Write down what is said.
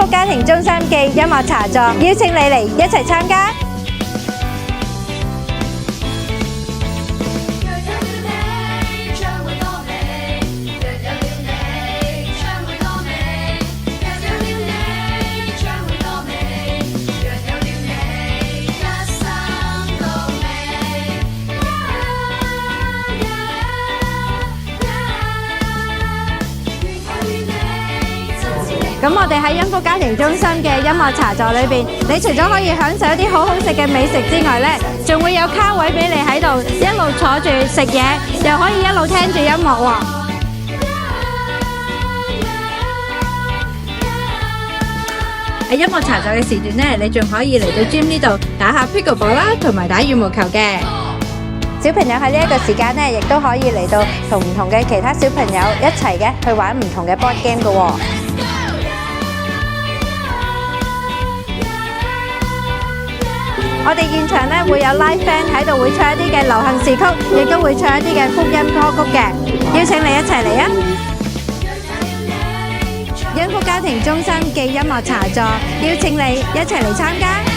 福家庭中心嘅音樂茶座，邀請你嚟一齊參加。咁我哋喺恩福家庭中心嘅音樂茶座裏邊，你除咗可以享受一啲好好食嘅美食之外呢，仲會有卡位俾你喺度一路坐住食嘢，又可以一路聽住音樂喎。喺音樂茶座嘅時段呢，你仲可以嚟到 gym 呢度打下 pickleball 啦，同埋打羽毛球嘅。小朋友喺呢一個時間呢，亦都可以嚟到同唔同嘅其他小朋友一齊嘅去玩唔同嘅 board game 嘅喎。我哋現場咧會有 live band 喺度，會唱一啲嘅流行時曲，亦都會唱一啲嘅福音歌曲嘅，邀請你一齊嚟啊！恩福家庭中心嘅音樂茶座，邀請你一齊嚟參加。